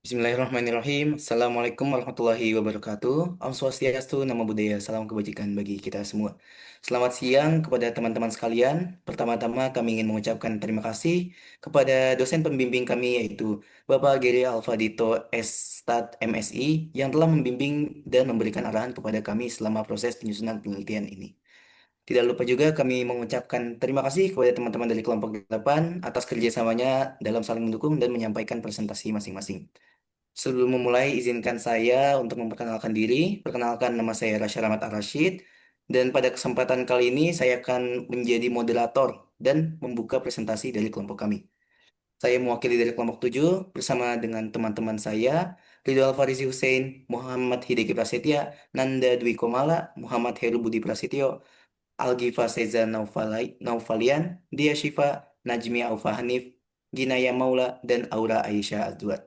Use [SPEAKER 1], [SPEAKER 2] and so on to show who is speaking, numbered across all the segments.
[SPEAKER 1] Bismillahirrahmanirrahim. Assalamualaikum warahmatullahi wabarakatuh. Om Swastiastu, Namo Buddhaya, salam kebajikan bagi kita semua. Selamat siang kepada teman-teman sekalian. Pertama-tama kami ingin mengucapkan terima kasih kepada dosen pembimbing kami yaitu Bapak Geri Alfadito Stat MSI yang telah membimbing dan memberikan arahan kepada kami selama proses penyusunan penelitian ini. Tidak lupa juga kami mengucapkan terima kasih kepada teman-teman dari kelompok 8 atas kerjasamanya dalam saling mendukung dan menyampaikan presentasi masing-masing. Sebelum memulai, izinkan saya untuk memperkenalkan diri. Perkenalkan, nama saya Rasya Rahmat Ar-Rasyid. Dan pada kesempatan kali ini, saya akan menjadi moderator dan membuka presentasi dari kelompok kami. Saya mewakili dari kelompok 7 bersama dengan teman-teman saya, Ridho Alfarizi Hussein, Muhammad Hideki Prasetya, Nanda Dwi Komala, Muhammad Heru Budi Prasetyo, Algifa Seza Naufalian, Dia Syifa, Najmi Aufa Hanif, Ginaya Maula, dan Aura Aisyah Azwar.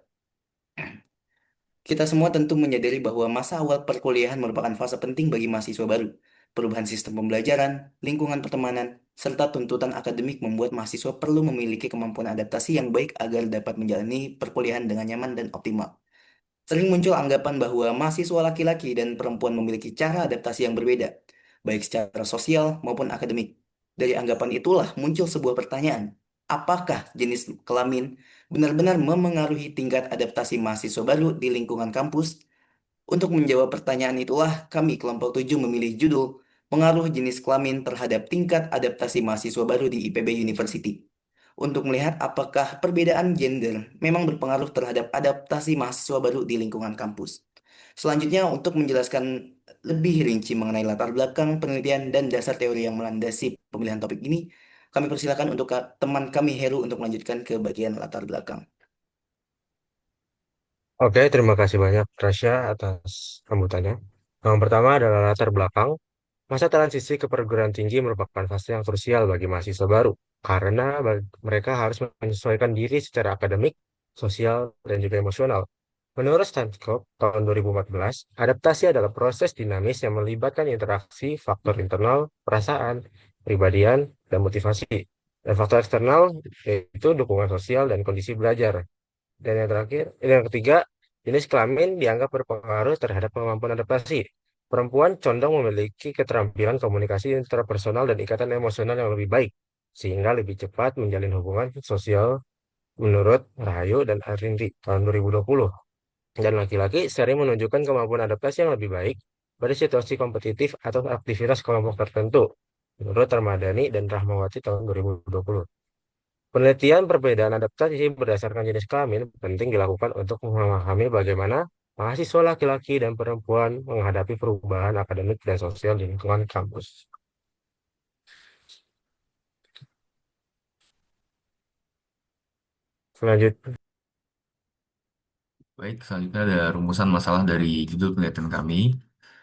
[SPEAKER 1] Kita semua tentu menyadari bahwa masa awal perkuliahan merupakan fase penting bagi mahasiswa baru. Perubahan sistem pembelajaran, lingkungan pertemanan, serta tuntutan akademik membuat mahasiswa perlu memiliki kemampuan adaptasi yang baik agar dapat menjalani perkuliahan dengan nyaman dan optimal. Sering muncul anggapan bahwa mahasiswa laki-laki dan perempuan memiliki cara adaptasi yang berbeda, baik secara sosial maupun akademik. Dari anggapan itulah muncul sebuah pertanyaan, apakah jenis kelamin benar-benar memengaruhi tingkat adaptasi mahasiswa baru di lingkungan kampus? Untuk menjawab pertanyaan itulah kami kelompok 7 memilih judul Pengaruh Jenis Kelamin Terhadap Tingkat Adaptasi Mahasiswa Baru di IPB University untuk melihat apakah perbedaan gender memang berpengaruh terhadap adaptasi mahasiswa baru di lingkungan kampus. Selanjutnya, untuk menjelaskan lebih rinci mengenai latar belakang penelitian dan dasar teori yang melandasi pemilihan topik ini, kami persilakan untuk teman kami Heru untuk melanjutkan ke bagian latar belakang.
[SPEAKER 2] Oke, terima kasih banyak Rasya atas sambutannya. Yang pertama adalah latar belakang. Masa transisi ke perguruan tinggi merupakan fase yang krusial bagi mahasiswa baru karena mereka harus menyesuaikan diri secara akademik, sosial, dan juga emosional. Menurut Stanford tahun 2014, adaptasi adalah proses dinamis yang melibatkan interaksi faktor internal, perasaan, pribadian, dan motivasi. Dan faktor eksternal yaitu dukungan sosial dan kondisi belajar. Dan yang ketiga, jenis kelamin dianggap berpengaruh terhadap kemampuan adaptasi. Perempuan condong memiliki keterampilan komunikasi interpersonal dan ikatan emosional yang lebih baik, sehingga lebih cepat menjalin hubungan sosial menurut Rahayu dan Arindi tahun 2020. Dan laki-laki sering menunjukkan kemampuan adaptasi yang lebih baik pada situasi kompetitif atau aktivitas kelompok tertentu, menurut Ramadhani dan Rahmawati tahun 2020. Penelitian perbedaan adaptasi berdasarkan jenis kelamin penting dilakukan untuk memahami bagaimana mahasiswa laki-laki dan perempuan menghadapi perubahan akademik dan sosial di lingkungan kampus. Selanjutnya,
[SPEAKER 3] Baik, selanjutnya ada rumusan masalah dari judul penelitian kami.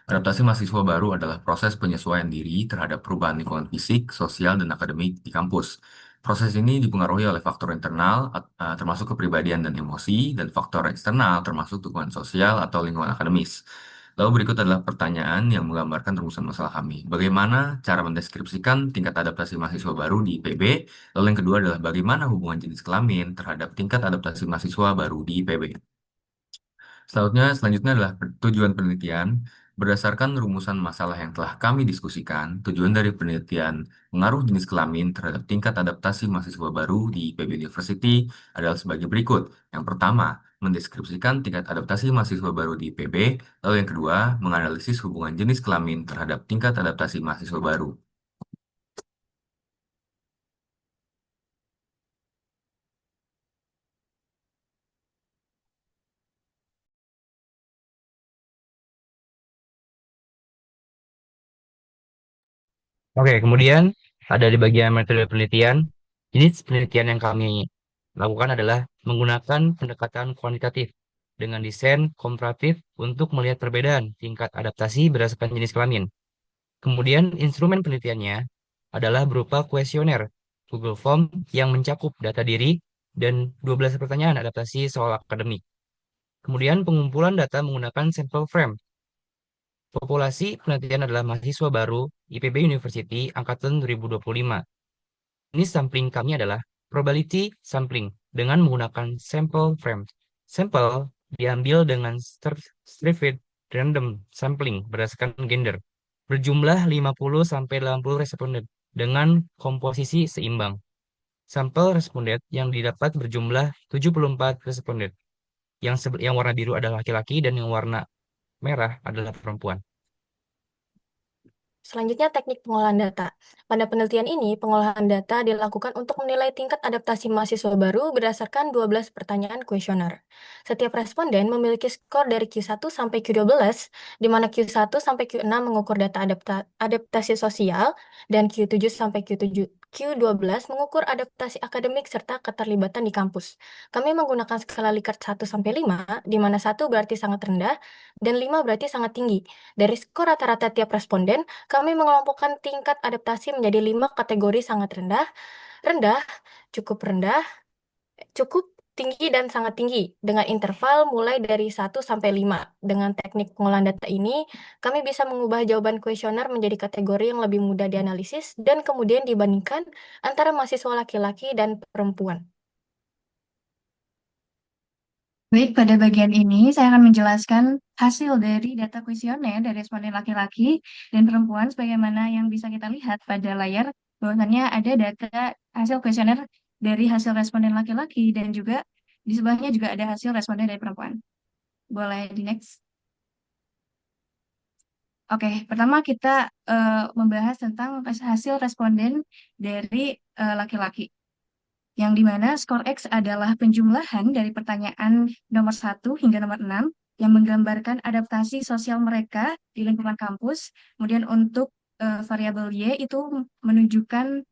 [SPEAKER 3] Adaptasi mahasiswa baru adalah proses penyesuaian diri terhadap perubahan lingkungan fisik, sosial, dan akademik di kampus. Proses ini dipengaruhi oleh faktor internal, termasuk kepribadian dan emosi, dan faktor eksternal, termasuk dukungan sosial atau lingkungan akademis. Lalu berikut adalah pertanyaan yang menggambarkan rumusan masalah kami. Bagaimana cara mendeskripsikan tingkat adaptasi mahasiswa baru di IPB? Lalu yang kedua adalah bagaimana hubungan jenis kelamin terhadap tingkat adaptasi mahasiswa baru di IPB? Selanjutnya adalah tujuan penelitian. Berdasarkan rumusan masalah yang telah kami diskusikan, tujuan dari penelitian pengaruh jenis kelamin terhadap tingkat adaptasi mahasiswa baru di IPB University adalah sebagai berikut. Yang pertama, mendeskripsikan tingkat adaptasi mahasiswa baru di IPB. Lalu yang kedua, menganalisis hubungan jenis kelamin terhadap tingkat adaptasi mahasiswa baru.
[SPEAKER 4] Oke, kemudian ada di bagian metode penelitian. Jenis penelitian yang kami lakukan adalah menggunakan pendekatan kuantitatif dengan desain komparatif untuk melihat perbedaan tingkat adaptasi berdasarkan jenis kelamin. Kemudian instrumen penelitiannya adalah berupa kuesioner Google Form yang mencakup data diri dan 12 pertanyaan adaptasi soal akademik. Kemudian pengumpulan data menggunakan sampel frame. Populasi penelitian adalah mahasiswa baru IPB University angkatan 2025. Jenis sampling kami adalah probability sampling dengan menggunakan sample frame. Sampel diambil dengan stratified random sampling berdasarkan gender berjumlah 50 sampai 80 responden dengan komposisi seimbang. Sampel responden yang didapat berjumlah 74 responden. Yang warna biru adalah laki-laki dan yang warna merah adalah perempuan.
[SPEAKER 5] Selanjutnya, teknik pengolahan data. Pada penelitian ini, pengolahan data dilakukan untuk menilai tingkat adaptasi mahasiswa baru berdasarkan 12 pertanyaan kuesioner. Setiap responden memiliki skor dari Q1 sampai Q12, di mana Q1 sampai Q6 mengukur data adaptasi sosial, dan Q7 sampai Q12 mengukur adaptasi akademik serta keterlibatan di kampus. Kami menggunakan skala Likert 1 sampai 5, di mana 1 berarti sangat rendah, dan 5 berarti sangat tinggi. Dari skor rata-rata tiap responden, kami mengelompokkan tingkat adaptasi menjadi 5 kategori: sangat rendah, rendah, rendah, cukup tinggi, dan sangat tinggi, dengan interval mulai dari 1 sampai 5. Dengan teknik pengolahan data ini, kami bisa mengubah jawaban kuesioner menjadi kategori yang lebih mudah dianalisis dan kemudian dibandingkan antara mahasiswa laki-laki dan perempuan.
[SPEAKER 6] Baik, pada bagian ini saya akan menjelaskan hasil dari data kuesioner dari responden laki-laki dan perempuan sebagaimana yang bisa kita lihat pada layar bahwasannya ada data hasil kuesioner dari hasil responden laki-laki dan juga di sebelahnya juga ada hasil responden dari perempuan. Boleh di next? Oke, pertama kita membahas tentang hasil responden dari laki-laki yang dimana skor X adalah penjumlahan dari pertanyaan nomor 1 hingga nomor 6 yang menggambarkan adaptasi sosial mereka di lingkungan kampus. Kemudian untuk variabel Y itu menunjukkan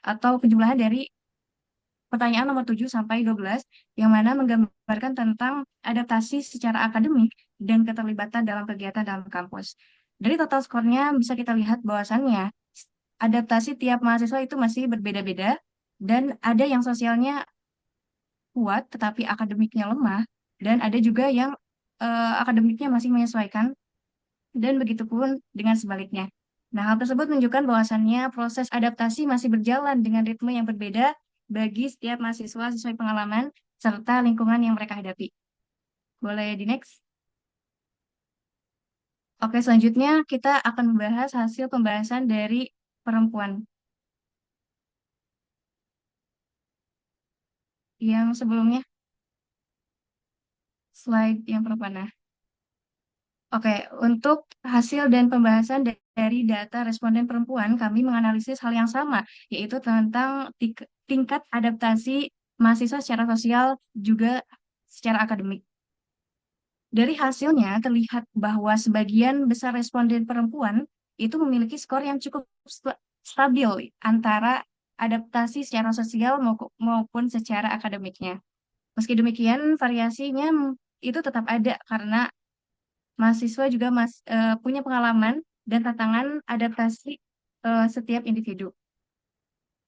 [SPEAKER 6] atau penjumlahan dari pertanyaan nomor 7 sampai 12 yang mana menggambarkan tentang adaptasi secara akademik dan keterlibatan dalam kegiatan dalam kampus. Dari total skornya bisa kita lihat bahwasannya adaptasi tiap mahasiswa itu masih berbeda-beda dan ada yang sosialnya kuat tetapi akademiknya lemah dan ada juga yang akademiknya masih menyesuaikan dan begitu pun dengan sebaliknya. Nah, hal tersebut menunjukkan bahwasannya proses adaptasi masih berjalan dengan ritme yang berbeda bagi setiap mahasiswa sesuai pengalaman serta lingkungan yang mereka hadapi. Boleh di next? Oke, selanjutnya kita akan membahas hasil pembahasan dari perempuan. Yang sebelumnya, slide yang perempuan. Nah, oke, untuk hasil dan pembahasan dari data responden perempuan, kami menganalisis hal yang sama, yaitu tentang tingkat adaptasi mahasiswa secara sosial juga secara akademik. Dari hasilnya terlihat bahwa sebagian besar responden perempuan itu memiliki skor yang cukup stabil antara adaptasi secara sosial maupun secara akademiknya. Meski demikian, variasinya itu tetap ada karena mahasiswa juga punya pengalaman dan tantangan adaptasi setiap individu.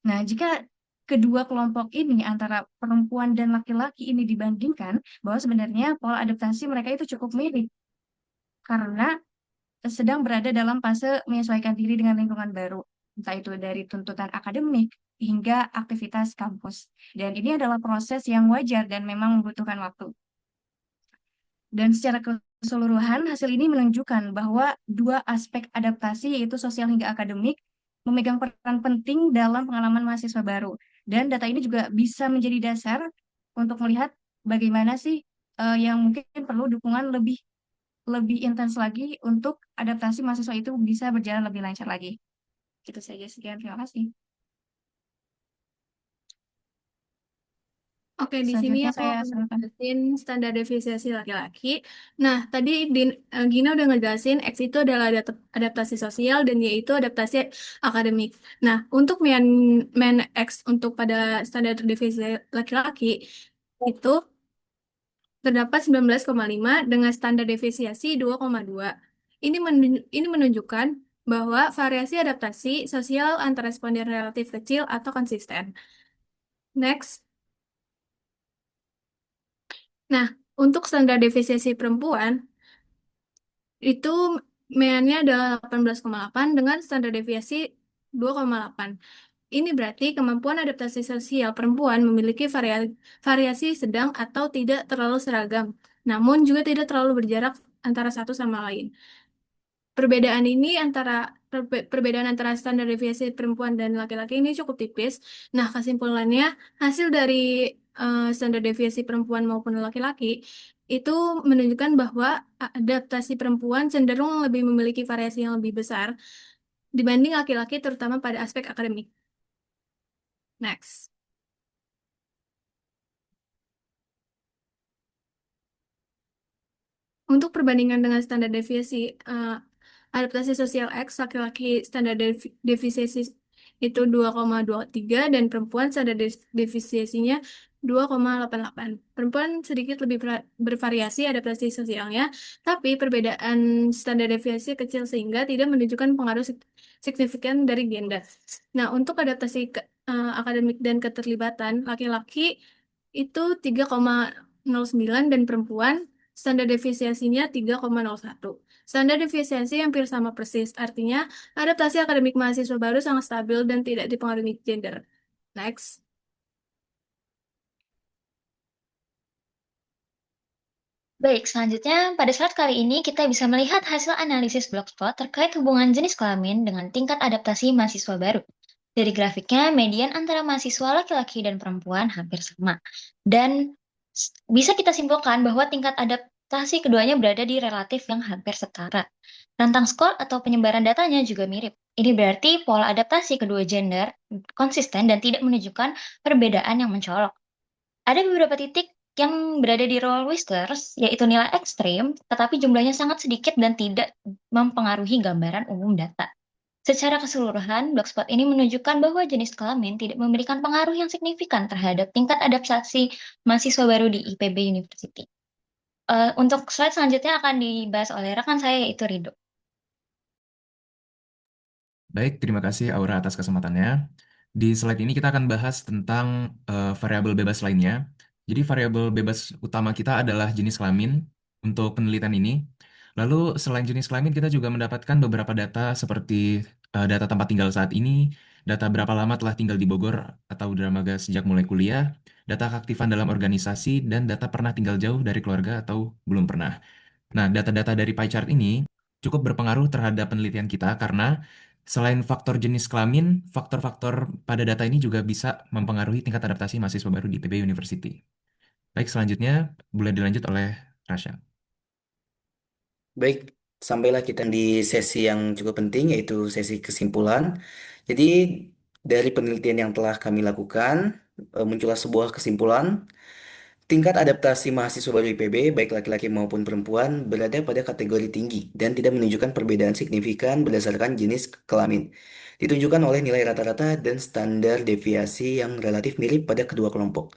[SPEAKER 6] Nah, jika kedua kelompok ini antara perempuan dan laki-laki ini dibandingkan, bahwa sebenarnya pola adaptasi mereka itu cukup mirip karena sedang berada dalam fase menyesuaikan diri dengan lingkungan baru, entah itu dari tuntutan akademik hingga aktivitas kampus. Dan ini adalah proses yang wajar dan memang membutuhkan waktu. Dan secara keseluruhan, hasil ini menunjukkan bahwa dua aspek adaptasi, yaitu sosial hingga akademik, memegang peran penting dalam pengalaman mahasiswa baru. Dan data ini juga bisa menjadi dasar untuk melihat bagaimana sih yang mungkin perlu dukungan lebih intens lagi untuk adaptasi mahasiswa itu bisa berjalan lebih lancar lagi. Itu saja, sekian, terima kasih.
[SPEAKER 7] Oke, di sini
[SPEAKER 6] Selanjutnya
[SPEAKER 7] aku
[SPEAKER 6] saya
[SPEAKER 7] akan
[SPEAKER 6] serahkan.
[SPEAKER 7] ngejelasin standar deviasi laki-laki. Nah, tadi Gina udah ngejelasin X itu adalah adaptasi sosial dan Y itu adaptasi akademik. Nah, untuk main X untuk pada standar deviasi laki-laki itu terdapat 19,5 dengan standar deviasi 2,2. Ini menunjukkan bahwa variasi adaptasi sosial antar responden relatif kecil atau konsisten. Next. Nah, untuk standar deviasi perempuan, itu meannya adalah 18,8 dengan standar deviasi 2,8. Ini berarti kemampuan adaptasi sosial perempuan memiliki variasi sedang atau tidak terlalu seragam namun juga tidak terlalu berjarak antara satu sama lain. Perbedaan ini perbedaan antara standar deviasi perempuan dan laki-laki ini cukup tipis. Nah, kesimpulannya hasil dari standar deviasi perempuan maupun laki-laki itu menunjukkan bahwa adaptasi perempuan cenderung lebih memiliki variasi yang lebih besar dibanding laki-laki terutama pada aspek akademik. Next. Untuk perbandingan dengan standar deviasi adaptasi sosial X, laki-laki standar deviasi itu 2,23 dan perempuan standar defisiensinya 2,88. Perempuan sedikit lebih bervariasi adaptasi sosialnya, tapi perbedaan standar deviasi kecil sehingga tidak menunjukkan pengaruh signifikan dari gender. Nah, untuk adaptasi akademik dan keterlibatan, laki-laki itu 3,09 dan perempuan standar defisiensinya 3,01. Standar defisiensi hampir sama persis, artinya adaptasi akademik mahasiswa baru sangat stabil dan tidak dipengaruhi gender. Next.
[SPEAKER 8] Baik, selanjutnya pada slide kali ini kita bisa melihat hasil analisis Blogspot terkait hubungan jenis kelamin dengan tingkat adaptasi mahasiswa baru. Dari grafiknya, median antara mahasiswa laki-laki dan perempuan hampir sama. Dan bisa kita simpulkan bahwa tingkat adaptasi keduanya berada di relatif yang hampir setara. Rentang skor atau penyebaran datanya juga mirip. Ini berarti pola adaptasi kedua gender konsisten dan tidak menunjukkan perbedaan yang mencolok. Ada beberapa titik yang berada di role Whiskers, yaitu nilai ekstrim, tetapi jumlahnya sangat sedikit dan tidak mempengaruhi gambaran umum data. Secara keseluruhan, Blogspot ini menunjukkan bahwa jenis kelamin tidak memberikan pengaruh yang signifikan terhadap tingkat adaptasi mahasiswa baru di IPB University. Untuk slide selanjutnya akan dibahas oleh rekan saya, yaitu Rido.
[SPEAKER 3] Baik, terima kasih Aura atas kesempatannya. Di slide ini kita akan bahas tentang variabel bebas lainnya. Jadi variabel bebas utama kita adalah jenis kelamin untuk penelitian ini. Lalu selain jenis kelamin kita juga mendapatkan beberapa data seperti data tempat tinggal saat ini, data berapa lama telah tinggal di Bogor atau Dramaga sejak mulai kuliah, data keaktifan dalam organisasi, dan data pernah tinggal jauh dari keluarga atau belum pernah. Nah, data-data dari pie chart ini cukup berpengaruh terhadap penelitian kita karena selain faktor jenis kelamin, faktor-faktor pada data ini juga bisa mempengaruhi tingkat adaptasi mahasiswa baru di IPB University. Baik, selanjutnya boleh dilanjut oleh Rasya.
[SPEAKER 1] Baik, sampailah kita di sesi yang cukup penting, yaitu sesi kesimpulan. Jadi, dari penelitian yang telah kami lakukan, muncullah sebuah kesimpulan. Tingkat adaptasi mahasiswa baru IPB, baik laki-laki maupun perempuan, berada pada kategori tinggi dan tidak menunjukkan perbedaan signifikan berdasarkan jenis kelamin. Ditunjukkan oleh nilai rata-rata dan standar deviasi yang relatif mirip pada kedua kelompok.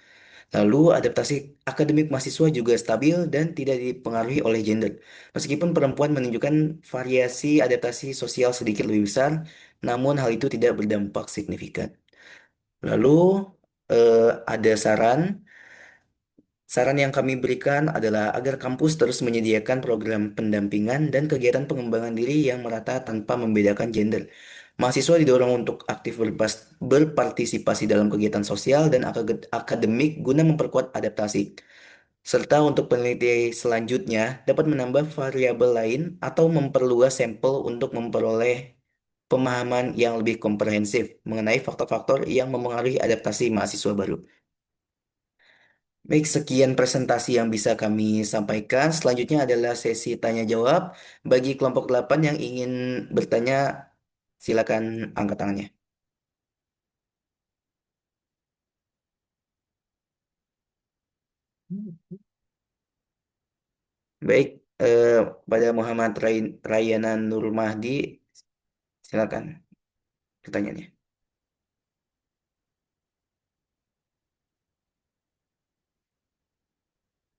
[SPEAKER 1] Lalu, adaptasi akademik mahasiswa juga stabil dan tidak dipengaruhi oleh gender. Meskipun perempuan menunjukkan variasi adaptasi sosial sedikit lebih besar, namun hal itu tidak berdampak signifikan. Lalu, ada saran. Saran yang kami berikan adalah agar kampus terus menyediakan program pendampingan dan kegiatan pengembangan diri yang merata tanpa membedakan gender. Mahasiswa didorong untuk aktif berpartisipasi dalam kegiatan sosial dan akademik guna memperkuat adaptasi. Serta untuk peneliti selanjutnya dapat menambah variabel lain atau memperluas sampel untuk memperoleh pemahaman yang lebih komprehensif mengenai faktor-faktor yang memengaruhi adaptasi mahasiswa baru. Baik, sekian presentasi yang bisa kami sampaikan. Selanjutnya adalah sesi tanya jawab. Bagi kelompok 8 yang ingin bertanya, silakan angkat tangannya. Baik, pada Muhammad Rayana Nur Mahdi, silakan pertanyaannya.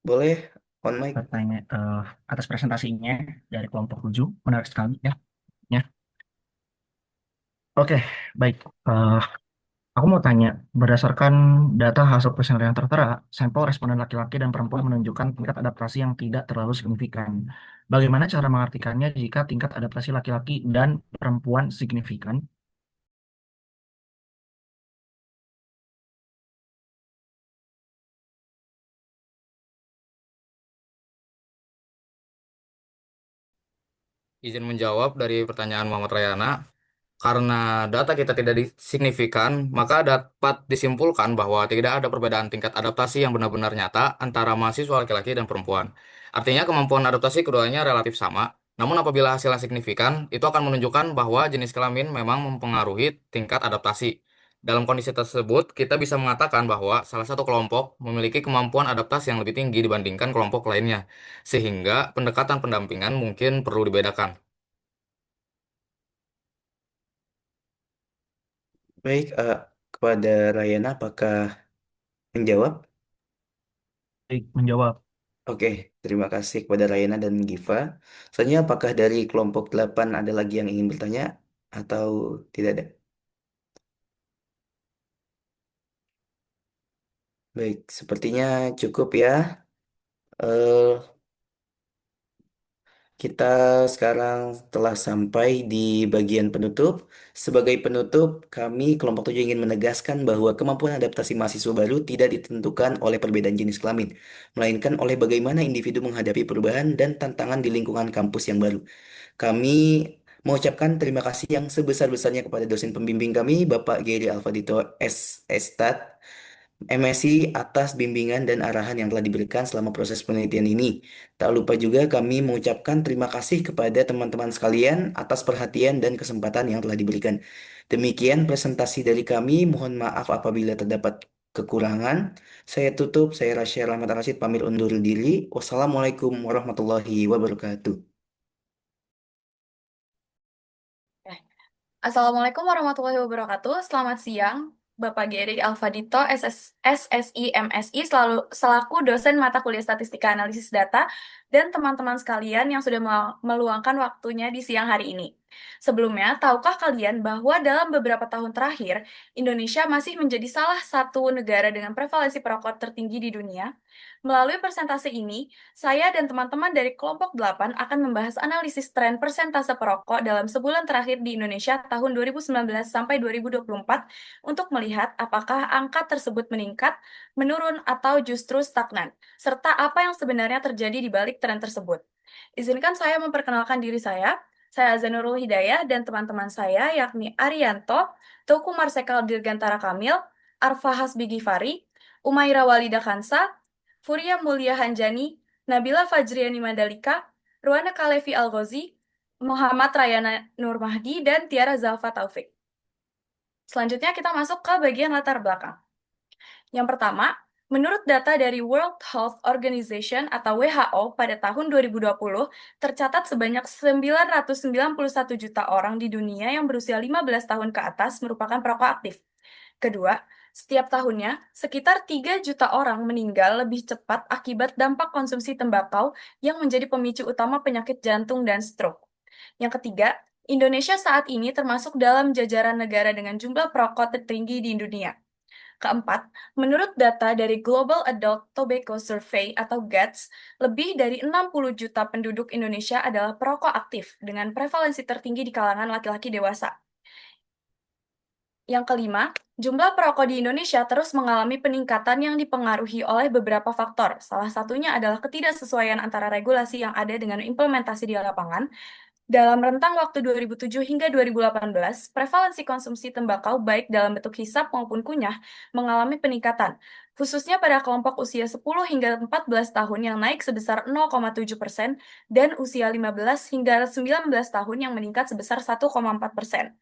[SPEAKER 1] Boleh, on mic.
[SPEAKER 9] Bertanya atas presentasinya dari kelompok 7, menarik sekali ya. Ya. Oke, baik. Aku mau tanya, berdasarkan data hasil penelitian tertera, sampel responden laki-laki dan perempuan menunjukkan tingkat adaptasi yang tidak terlalu signifikan. Bagaimana cara mengartikannya jika tingkat adaptasi laki-laki dan perempuan signifikan?
[SPEAKER 10] izin menjawab dari pertanyaan Muhammad Rayana. Karena data kita tidak signifikan, maka dapat disimpulkan bahwa tidak ada perbedaan tingkat adaptasi yang benar-benar nyata antara mahasiswa laki-laki dan perempuan. Artinya kemampuan adaptasi keduanya relatif sama. Namun apabila hasilnya signifikan, itu akan menunjukkan bahwa jenis kelamin memang mempengaruhi tingkat adaptasi. Dalam kondisi tersebut, kita bisa mengatakan bahwa salah satu kelompok memiliki kemampuan adaptasi yang lebih tinggi dibandingkan kelompok lainnya, sehingga pendekatan pendampingan mungkin perlu dibedakan.
[SPEAKER 1] Baik, kepada Rayana apakah menjawab?
[SPEAKER 9] Baik, menjawab.
[SPEAKER 1] Oke, terima kasih kepada Rayana dan Giva. Selanjutnya apakah dari kelompok 8 ada lagi yang ingin bertanya atau tidak ada? Baik, sepertinya cukup ya. Eh, Kita sekarang telah sampai di bagian penutup. Sebagai penutup, kami kelompok 7 ingin menegaskan bahwa kemampuan adaptasi mahasiswa baru tidak ditentukan oleh perbedaan jenis kelamin, melainkan oleh bagaimana individu menghadapi perubahan dan tantangan di lingkungan kampus yang baru. Kami mengucapkan terima kasih yang sebesar-besarnya kepada dosen pembimbing kami, Bapak Geri Alfadito S. Estat, MSI, atas bimbingan dan arahan yang telah diberikan selama proses penelitian ini. Tak lupa juga kami mengucapkan terima kasih kepada teman-teman sekalian atas perhatian dan kesempatan yang telah diberikan. Demikian presentasi dari kami. Mohon maaf apabila terdapat kekurangan. Saya tutup, saya Rasya Rahmat Rashid pamit undur diri. Wassalamualaikum warahmatullahi wabarakatuh.
[SPEAKER 11] Assalamualaikum warahmatullahi wabarakatuh. Selamat siang, Bapak Geri Alfadito, SSI MSI, selaku dosen mata kuliah Statistika Analisis Data, dan teman-teman sekalian yang sudah meluangkan waktunya di siang hari ini. Sebelumnya, tahukah kalian bahwa dalam beberapa tahun terakhir, Indonesia masih menjadi salah satu negara dengan prevalensi perokok tertinggi di dunia? Melalui presentasi ini, saya dan teman-teman dari kelompok 8 akan membahas analisis tren persentase perokok dalam sebulan terakhir di Indonesia tahun 2019 sampai 2024 untuk melihat apakah angka tersebut meningkat, menurun, atau justru stagnan, serta apa yang sebenarnya terjadi di balik tren tersebut. Izinkan saya memperkenalkan diri saya. Saya Zanurul Hidayah dan teman-teman saya yakni Arianto, Teuku Marsekal Dirgantara Kamil, Arfa Hasbi Gifari, Umaira Walida Kansa, Furia Mulia Hanjani, Nabila Fajriani Mandalika, Ruana Kalevi Algozi, Muhammad Rayana Nur Mahdi, dan Tiara Zalfa Taufik. Selanjutnya kita masuk ke bagian latar belakang. Yang pertama, menurut data dari World Health Organization atau WHO pada tahun 2020, tercatat sebanyak 991 juta orang di dunia yang berusia 15 tahun ke atas merupakan perokok aktif. Kedua, setiap tahunnya, sekitar 3 juta orang meninggal lebih cepat akibat dampak konsumsi tembakau yang menjadi pemicu utama penyakit jantung dan stroke. Yang ketiga, Indonesia saat ini termasuk dalam jajaran negara dengan jumlah perokok tertinggi di dunia. Keempat, menurut data dari Global Adult Tobacco Survey atau GATS, lebih dari 60 juta penduduk Indonesia adalah perokok aktif dengan prevalensi tertinggi di kalangan laki-laki dewasa. Yang kelima, jumlah perokok di Indonesia terus mengalami peningkatan yang dipengaruhi oleh beberapa faktor. Salah satunya adalah ketidaksesuaian antara regulasi yang ada dengan implementasi di lapangan. Dalam rentang waktu 2007 hingga 2018, prevalensi konsumsi tembakau baik dalam bentuk hisap maupun kunyah mengalami peningkatan, khususnya pada kelompok usia 10 hingga 14 tahun yang naik sebesar 0,7% dan usia 15 hingga 19 tahun yang meningkat sebesar 1,4%.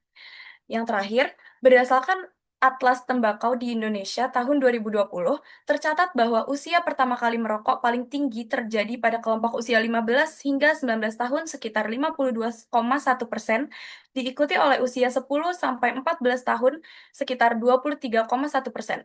[SPEAKER 11] Yang terakhir, berdasarkan Atlas Tembakau di Indonesia tahun 2020, tercatat bahwa usia pertama kali merokok paling tinggi terjadi pada kelompok usia 15 hingga 19 tahun sekitar 52,1%, diikuti oleh usia 10 sampai 14 tahun sekitar 23,1%.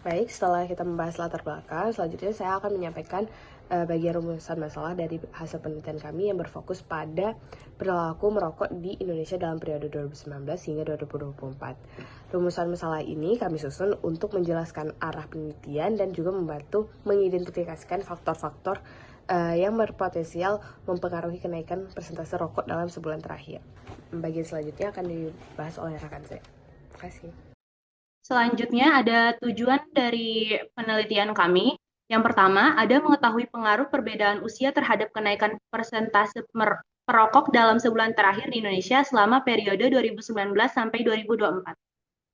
[SPEAKER 12] Baik, setelah kita membahas latar belakang, selanjutnya saya akan menyampaikan bagian rumusan masalah dari hasil penelitian kami yang berfokus pada perilaku merokok di Indonesia dalam periode 2019 hingga 2024. Rumusan masalah ini kami susun untuk menjelaskan arah penelitian dan juga membantu mengidentifikasikan faktor-faktor yang berpotensial mempengaruhi kenaikan persentase rokok dalam sebulan terakhir. Bagian selanjutnya akan dibahas oleh rekan saya. Terima kasih.
[SPEAKER 13] Selanjutnya ada tujuan dari penelitian kami, Yang pertama, ada mengetahui pengaruh perbedaan usia terhadap kenaikan persentase perokok dalam sebulan terakhir di Indonesia selama periode 2019 sampai 2024.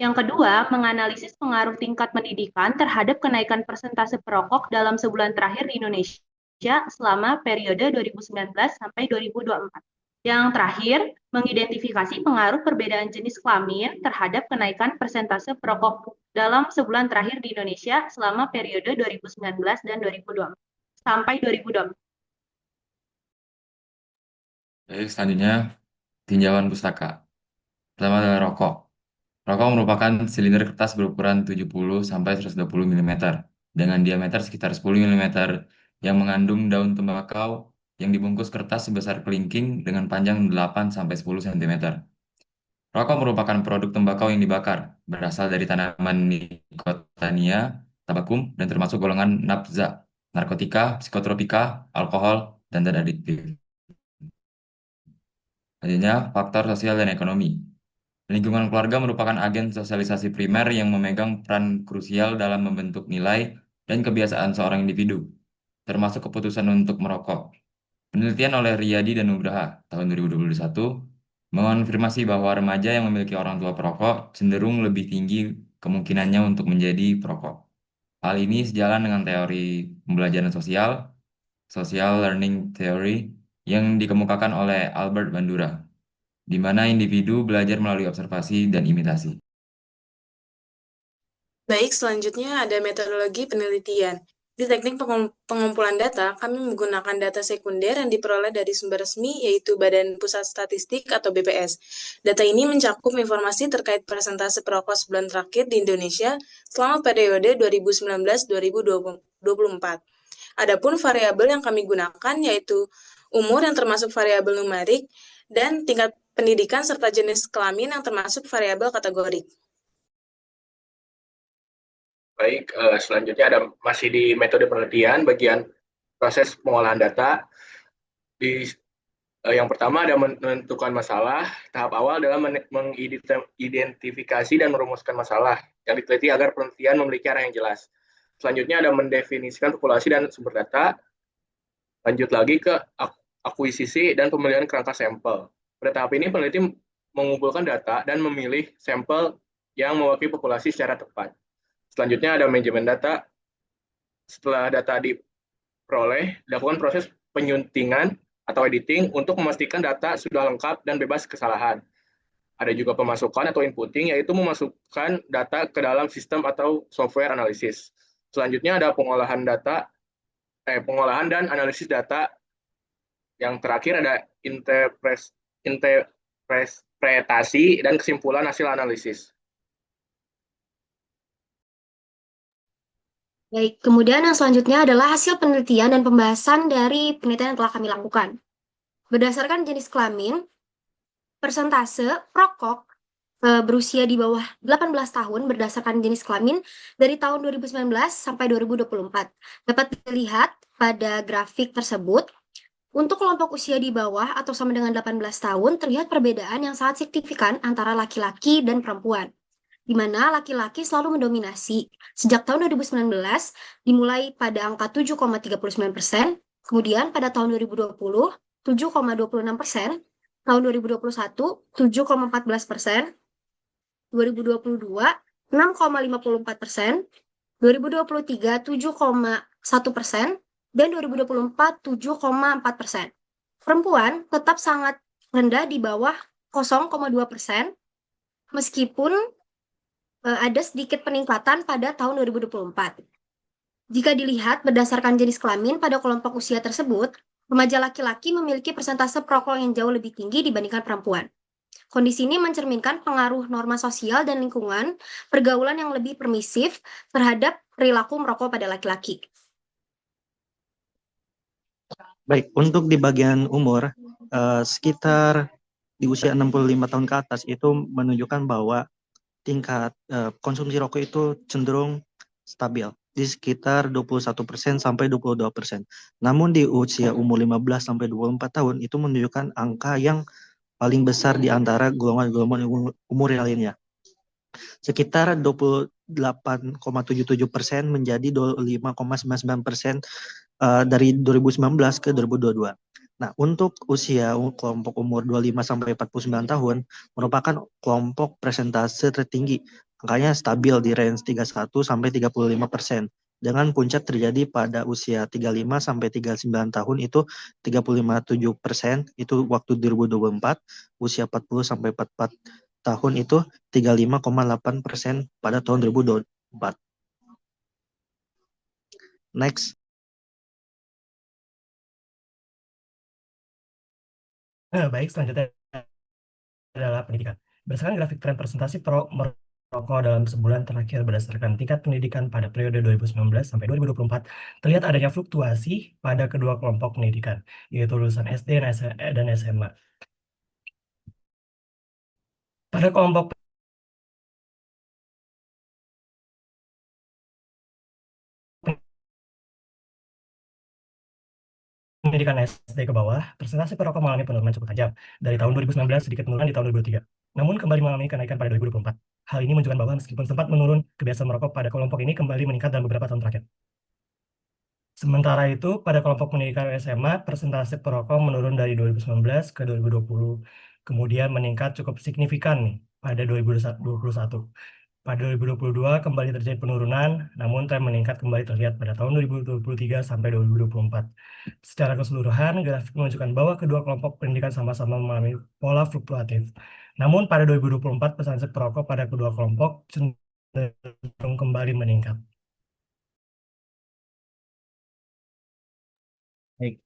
[SPEAKER 13] Yang kedua, menganalisis pengaruh tingkat pendidikan terhadap kenaikan persentase perokok dalam sebulan terakhir di Indonesia selama periode 2019 sampai 2024. Yang terakhir, mengidentifikasi pengaruh perbedaan jenis kelamin terhadap kenaikan persentase perokok dalam sebulan terakhir di Indonesia selama periode 2019 dan 2024 sampai 2024.
[SPEAKER 3] Baik, selanjutnya tinjauan pustaka. Pertama adalah rokok. Rokok merupakan silinder kertas berukuran 70 sampai 120 mm dengan diameter sekitar 10 mm yang mengandung daun tembakau yang dibungkus kertas sebesar kelingking dengan panjang 8 sampai 10 cm. Rokok merupakan produk tembakau yang dibakar, berasal dari tanaman Nicotiana tabakum dan termasuk golongan nabza, narkotika, psikotropika, alkohol, dan zat adiktif. Selanjutnya, faktor sosial dan ekonomi. Lingkungan keluarga merupakan agen sosialisasi primer yang memegang peran krusial dalam membentuk nilai dan kebiasaan seorang individu, termasuk keputusan untuk merokok. Penelitian oleh Riyadi dan Nugraha tahun 2021 mengonfirmasi bahwa remaja yang memiliki orang tua perokok cenderung lebih tinggi kemungkinannya untuk menjadi perokok. Hal ini sejalan dengan teori pembelajaran sosial, social learning theory, yang dikemukakan oleh Albert Bandura, di mana individu belajar melalui observasi dan imitasi.
[SPEAKER 12] Baik, selanjutnya ada metodologi penelitian. Di teknik pengumpulan data, kami menggunakan data sekunder yang diperoleh dari sumber resmi, yaitu Badan Pusat Statistik atau BPS. Data ini mencakup informasi terkait persentase perokok sebulan terakhir di Indonesia selama periode 2019-2024. Adapun variabel yang kami gunakan yaitu umur yang termasuk variabel numerik dan tingkat pendidikan serta jenis kelamin yang termasuk variabel kategorik.
[SPEAKER 14] Baik, selanjutnya masih di metode penelitian bagian proses pengolahan data. Yang pertama ada menentukan masalah. Tahap awal adalah mengidentifikasi dan merumuskan masalah yang diteliti agar penelitian memiliki arah yang jelas. Selanjutnya ada mendefinisikan populasi dan sumber data. Lanjut lagi ke akuisisi dan pemilihan kerangka sampel. Pada tahap ini peneliti mengumpulkan data dan memilih sampel yang mewakili populasi secara tepat. Selanjutnya ada manajemen data. Setelah data diperoleh, dilakukan proses penyuntingan atau editing untuk memastikan data sudah lengkap dan bebas kesalahan. Ada juga pemasukan atau inputting, yaitu memasukkan data ke dalam sistem atau software analisis. Selanjutnya ada pengolahan dan analisis data. Yang terakhir ada interpretasi dan kesimpulan hasil analisis.
[SPEAKER 13] Baik, kemudian yang selanjutnya adalah hasil penelitian dan pembahasan dari penelitian yang telah kami lakukan. Berdasarkan jenis kelamin, persentase perokok berusia di bawah 18 tahun berdasarkan jenis kelamin dari tahun 2019 sampai 2024. Dapat dilihat pada grafik tersebut, untuk kelompok usia di bawah atau sama dengan 18 tahun, terlihat perbedaan yang sangat signifikan antara laki-laki dan perempuan, di mana laki-laki selalu mendominasi. Sejak tahun 2019, dimulai pada angka 7,39%, kemudian pada tahun 2020, 7,26%, tahun 2021, 7,14%, 2022, 6,54%, 2023, 7,1%, dan 2024, 7,4%. Perempuan tetap sangat rendah di bawah 0,2%, meskipun ada sedikit peningkatan pada tahun 2024. Jika dilihat berdasarkan jenis kelamin pada kelompok usia tersebut, remaja laki-laki memiliki persentase perokok yang jauh lebih tinggi dibandingkan perempuan. Kondisi ini mencerminkan pengaruh norma sosial dan lingkungan, pergaulan yang lebih permisif terhadap perilaku merokok pada laki-laki.
[SPEAKER 15] Baik, untuk di bagian umur, sekitar di usia 65 tahun ke atas itu menunjukkan bahwa tingkat konsumsi rokok itu cenderung stabil di sekitar 21% sampai 22%. Namun di usia umur 15 sampai 24 tahun itu menunjukkan angka yang paling besar di antara golongan-golongan umur yang lainnya. sekitar 28,77% menjadi 25,99% dari 2019 ke 2022. Nah, untuk usia kelompok umur 25 sampai 49 tahun merupakan kelompok presentase tertinggi. Angkanya stabil di range 31 sampai 35%. Dengan puncak terjadi pada usia 35 sampai 39 tahun itu 35,7%, itu waktu 2024, usia 40 sampai 44 tahun itu 35,8% pada tahun 2024. Next.
[SPEAKER 9] Baik, selanjutnya adalah pendidikan. Berdasarkan grafik tren presentasi merokok dalam sebulan terakhir berdasarkan tingkat pendidikan pada periode 2019 sampai 2024, terlihat adanya fluktuasi pada kedua kelompok pendidikan, yaitu lulusan SD dan SMA. Pada kelompok pendidikan SD ke bawah, presentasi perokok mengalami penurunan cukup tajam. Dari tahun 2019 sedikit menurun di tahun 2023, namun kembali mengalami kenaikan pada 2024. Hal ini menunjukkan bahwa meskipun sempat menurun, kebiasaan merokok pada kelompok ini kembali meningkat dalam beberapa tahun terakhir. Sementara itu, pada kelompok pendidikan SMA, persentase perokok menurun dari 2019 ke 2020, kemudian meningkat cukup signifikan nih pada 2021. Pada 2022 kembali terjadi penurunan, namun tren meningkat kembali terlihat pada tahun 2023 sampai 2024. Secara keseluruhan, grafik menunjukkan bahwa kedua kelompok pendidikan sama-sama mengalami pola fluktuatif. Namun pada 2024, persentase perokok pada kedua kelompok cenderung kembali meningkat. Baik,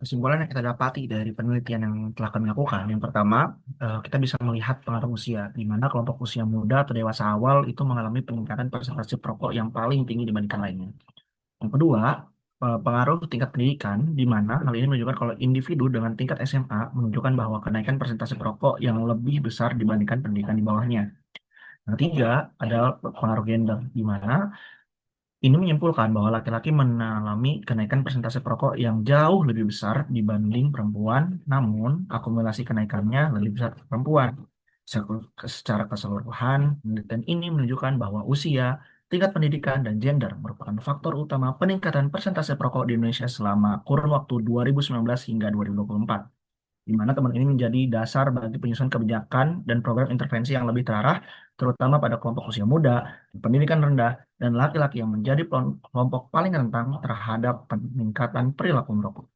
[SPEAKER 9] kesimpulan yang kita dapati dari penelitian yang telah kami lakukan, yang pertama, kita bisa melihat pengaruh usia, di mana kelompok usia muda atau dewasa awal itu mengalami peningkatan persentase perokok yang paling tinggi dibandingkan lainnya. Yang kedua, pengaruh tingkat pendidikan, di mana hal ini menunjukkan kalau individu dengan tingkat SMA menunjukkan bahwa kenaikan persentase perokok yang lebih besar dibandingkan pendidikan di bawahnya. Yang ketiga adalah pengaruh gender, di mana ini menyimpulkan bahwa laki-laki mengalami kenaikan persentase perokok yang jauh lebih besar dibanding perempuan, namun akumulasi kenaikannya lebih besar ke perempuan. Secara keseluruhan, penelitian ini menunjukkan bahwa usia, tingkat pendidikan, dan gender merupakan faktor utama peningkatan persentase perokok di Indonesia selama kurun waktu 2019 hingga 2024, di mana teman ini menjadi dasar bagi penyusunan kebijakan dan program intervensi yang lebih terarah, terutama pada kelompok usia muda, pendidikan rendah, dan laki-laki yang menjadi kelompok paling rentan terhadap peningkatan perilaku merokok.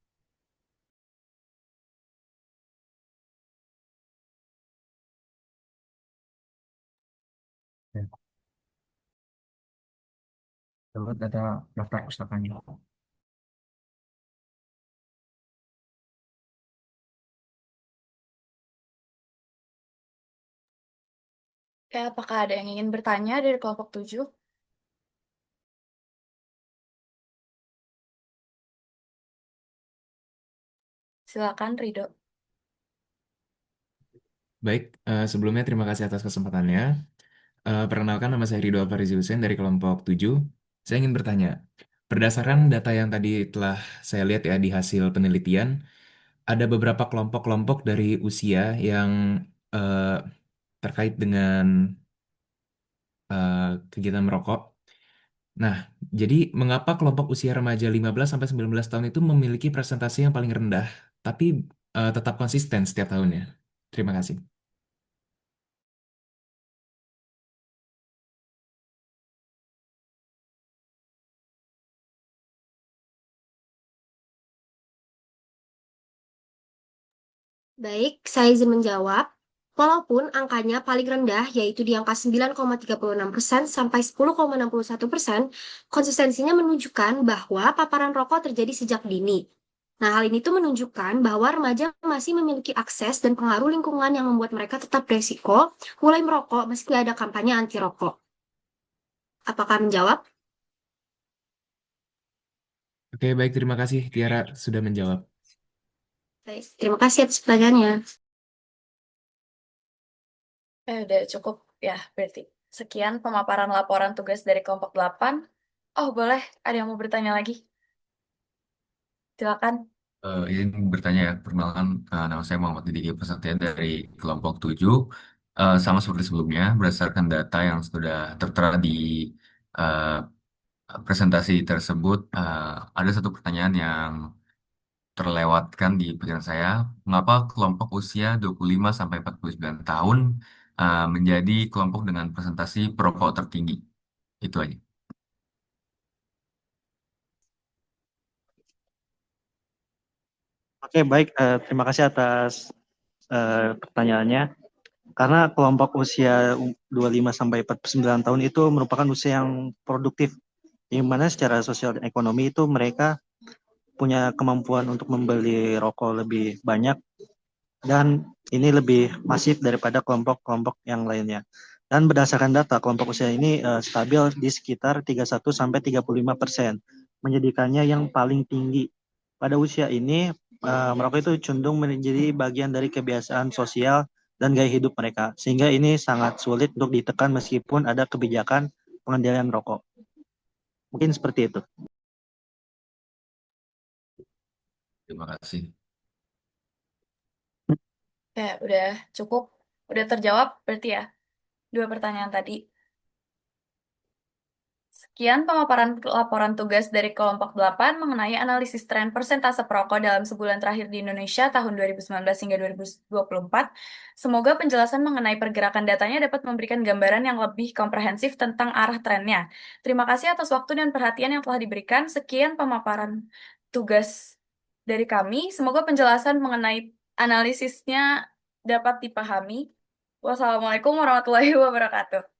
[SPEAKER 9] Ya, lalu data daftar pustakanya.
[SPEAKER 11] Apakah ada yang ingin bertanya dari kelompok 7? Silakan, Rido.
[SPEAKER 16] Baik, sebelumnya terima kasih atas kesempatannya. Perkenalkan, nama saya Ridho Alfarizi Hussein dari kelompok 7. Saya ingin bertanya, berdasarkan data yang tadi telah saya lihat ya di hasil penelitian, ada beberapa kelompok-kelompok dari usia yang eh, terkait dengan kegiatan merokok. Nah, jadi mengapa kelompok usia remaja 15 sampai 19 tahun itu memiliki presentasi yang paling rendah, tapi tetap konsisten setiap tahunnya? Terima kasih.
[SPEAKER 13] Baik, saya izin menjawab. Walaupun angkanya paling rendah, yaitu di angka 9,36% sampai 10,61%, konsistensinya menunjukkan bahwa paparan rokok terjadi sejak dini. Nah, hal ini tuh menunjukkan bahwa remaja masih memiliki akses dan pengaruh lingkungan yang membuat mereka tetap beresiko mulai merokok meski ada kampanye anti rokok. Apakah menjawab?
[SPEAKER 16] Oke, baik, terima kasih Tiara sudah menjawab.
[SPEAKER 13] Baik, terima kasih atas pertanyaannya.
[SPEAKER 11] Udah cukup ya, berarti. Sekian pemaparan laporan tugas dari kelompok 8. Oh, boleh. Ada yang mau bertanya lagi? Silakan.
[SPEAKER 3] Izin bertanya ya, perkenalkan nama saya Muhammad Didi, peserta dari kelompok 7. Sama seperti sebelumnya, berdasarkan data yang sudah tertera di eh, presentasi tersebut, ada satu pertanyaan yang terlewatkan di pikiran saya. Mengapa kelompok usia 25 sampai 49 tahun menjadi kelompok dengan presentasi perokok tertinggi? Itu aja.
[SPEAKER 15] Oke, baik. Terima kasih atas pertanyaannya. Karena kelompok usia 25 sampai 49 tahun itu merupakan usia yang produktif, di mana secara sosial dan ekonomi itu mereka punya kemampuan untuk membeli rokok lebih banyak dan ini lebih masif daripada kelompok-kelompok yang lainnya. Dan berdasarkan data, kelompok usia ini stabil di sekitar 31 sampai 35%, menjadikannya yang paling tinggi. Pada usia ini, merokok itu cenderung menjadi bagian dari kebiasaan sosial dan gaya hidup mereka, sehingga ini sangat sulit untuk ditekan meskipun ada kebijakan pengendalian rokok. Mungkin seperti itu.
[SPEAKER 3] Terima kasih.
[SPEAKER 11] Ya, udah cukup. Udah terjawab berarti ya, 2 pertanyaan tadi. Sekian pemaparan laporan tugas dari kelompok 8 mengenai analisis tren persentase perokok dalam sebulan terakhir di Indonesia tahun 2019 hingga 2024. Semoga penjelasan mengenai pergerakan datanya dapat memberikan gambaran yang lebih komprehensif tentang arah trennya. Terima kasih atas waktu dan perhatian yang telah diberikan. Sekian pemaparan tugas dari kami. Semoga penjelasan mengenai analisisnya dapat dipahami. Wassalamualaikum warahmatullahi wabarakatuh.